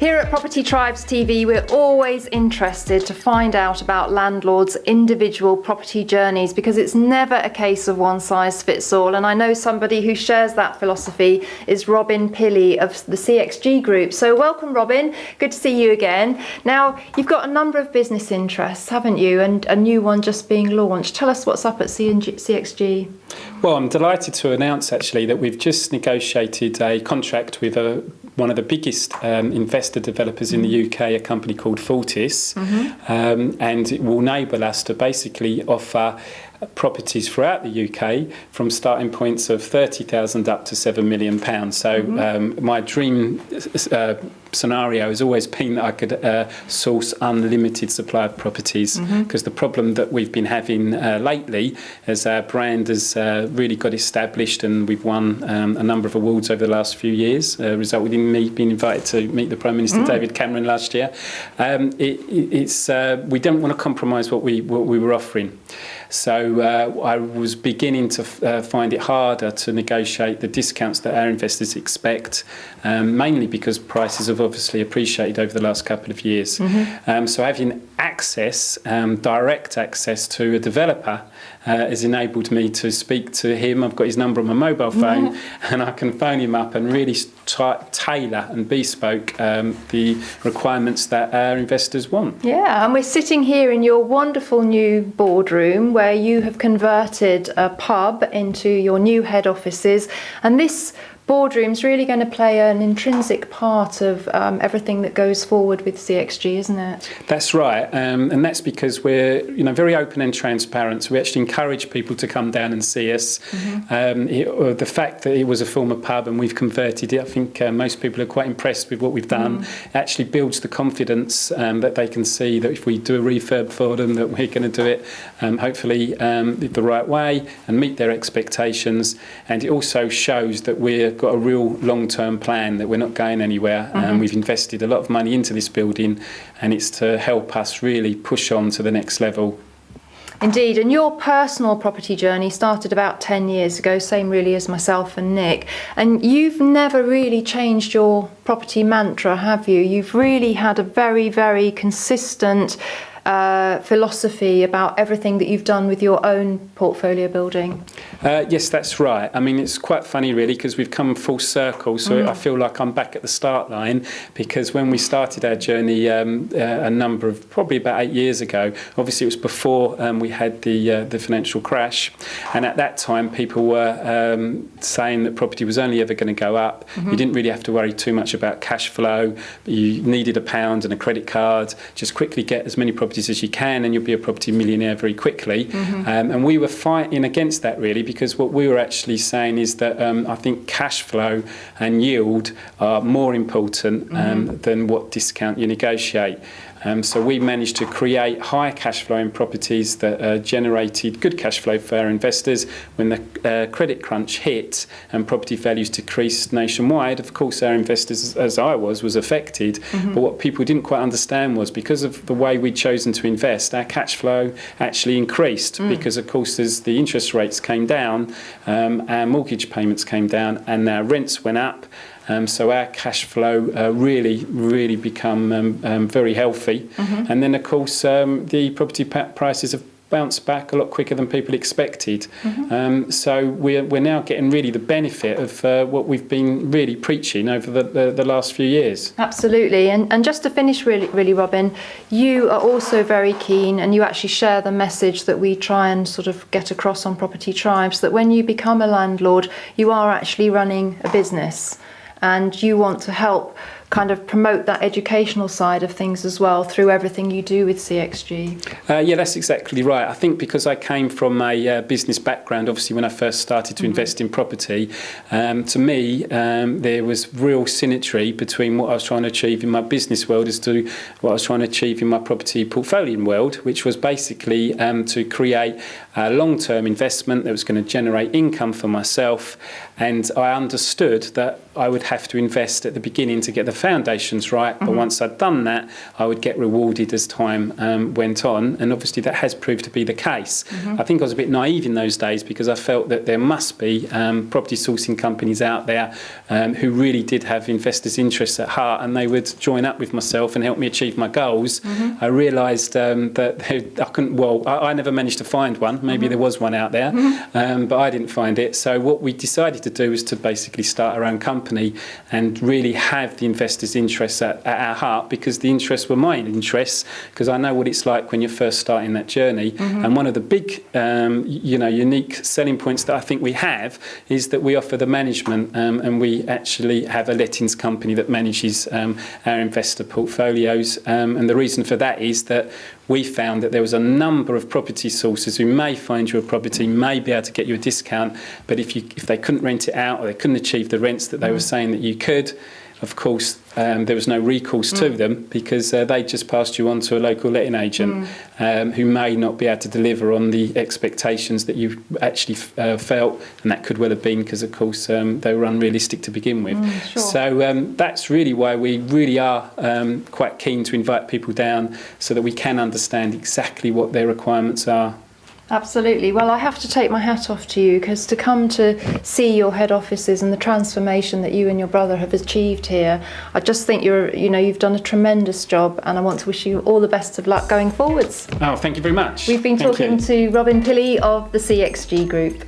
Here at Property Tribes TV, we're always interested to find out about landlords' individual property journeys because it's never a case of one size fits all. And I know somebody who shares that philosophy is Robin Pilley of the CXG Group. So welcome, Robin. Good to see you again. Now, you've got a number of business interests, haven't you? And a new one just being launched. Tell us what's up at CXG. Well, I'm delighted to announce actually that we've just negotiated a contract with one of the biggest investor developers in the UK, a company called Fortis, and it will enable us to basically offer properties throughout the UK from starting points of 30,000 up to £7 million. So my dream scenario has always been that I could source unlimited supply of properties, because the problem that we've been having lately as our brand has really got established, and we've won a number of awards over the last few years, resulted in me being invited to meet the Prime Minister David Cameron last year. We don't want to compromise what we were offering. So I was beginning to find it harder to negotiate the discounts that our investors expect, mainly because prices have obviously appreciated over the last couple of years. So having access, direct access to a developer has enabled me to speak to him. I've got his number on my mobile phone, and I can phone him up and really tailor and bespoke the requirements that our investors want. Yeah, and we're sitting here in your wonderful new boardroom where you have converted a pub into your new head offices, and this boardroom's really going to play an intrinsic part of everything that goes forward with CXG, isn't it? That's right, and that's because we're very open and transparent. So we actually encourage people to come down and see us. The fact that it was a former pub and we've converted it, I think most people are quite impressed with what we've done. It actually builds the confidence that they can see that if we do a refurb for them, that we're going to do it hopefully the right way and meet their expectations. And it also shows that we're got a real long-term plan, that we're not going anywhere. We've invested a lot of money into this building, and it's to help us really push on to the next level. Indeed, and your personal property journey started about 10 years ago, same really as myself and Nick, and you've never really changed your property mantra, have you? You've really had a very, very consistent philosophy about everything that you've done with your own portfolio building. Yes, that's right. I mean, it's quite funny really, because we've come full circle, so I feel like I'm back at the start line, because when we started our journey probably about 8 years ago, obviously it was before we had the financial crash, and at that time people were saying that property was only ever going to go up. You didn't really have to worry too much about cash flow. You needed £1 and a credit card. Just quickly get as many properties as you can and you'll be a property millionaire very quickly. And we were fighting against that really, because what we were actually saying is that I think cash flow and yield are more important than what discount you negotiate. So we managed to create high cash flowing properties that generated good cash flow for our investors. When the credit crunch hit and property values decreased nationwide, of course our investors, as I was affected. But what people didn't quite understand was, because of the way we'd chosen to invest, our cash flow actually increased, because of course as the interest rates came down, our mortgage payments came down and our rents went up. So our cash flow really become very healthy. And then, of course, the property prices have bounced back a lot quicker than people expected. So we're now getting really the benefit of what we've been really preaching over the last few years. Absolutely. And just to finish really, Robin, you are also very keen, and you actually share the message that we try and sort of get across on Property Tribes, that when you become a landlord, you are actually running a business. And you want to help kind of promote that educational side of things as well through everything you do with CXG. Yeah, that's exactly right. I think because I came from a business background, obviously when I first started to invest in property, to me there was real synergy between what I was trying to achieve in my business world as to what I was trying to achieve in my property portfolio world, which was basically to create a long-term investment that was going to generate income for myself. And I understood that I would have to invest at the beginning to get the foundations right, but once I'd done that, I would get rewarded as time went on, and obviously that has proved to be the case. I think I was a bit naive in those days because I felt that there must be property sourcing companies out there who really did have investors' interests at heart, and they would join up with myself and help me achieve my goals. I realised that I never managed to find one. Maybe there was one out there, but I didn't find it. So what we decided to do was to basically start our own company and really have the investors' interests at our heart, because the interests were my interests, because I know what it's like when you're first starting that journey. And one of the big, unique selling points that I think we have is that we offer the management, and we actually have a lettings company that manages our investor portfolios. And the reason for that is that we found that there was a number of property sources who may find you a property, may be able to get you a discount, but if they couldn't rent it out or they couldn't achieve the rents that they were saying that you could, of course, there was no recourse to them, because they just passed you on to a local letting agent who may not be able to deliver on the expectations that you actually felt, and that could well have been because, of course, they were unrealistic to begin with. Sure. So that's really why we really are quite keen to invite people down so that we can understand exactly what their requirements are. Absolutely. Well, I have to take my hat off to you, because to come to see your head offices and the transformation that you and your brother have achieved here, I just think you've done a tremendous job, and I want to wish you all the best of luck going forwards. Oh, thank you very much. We've been talking to Robin Pilley of the CXG Group.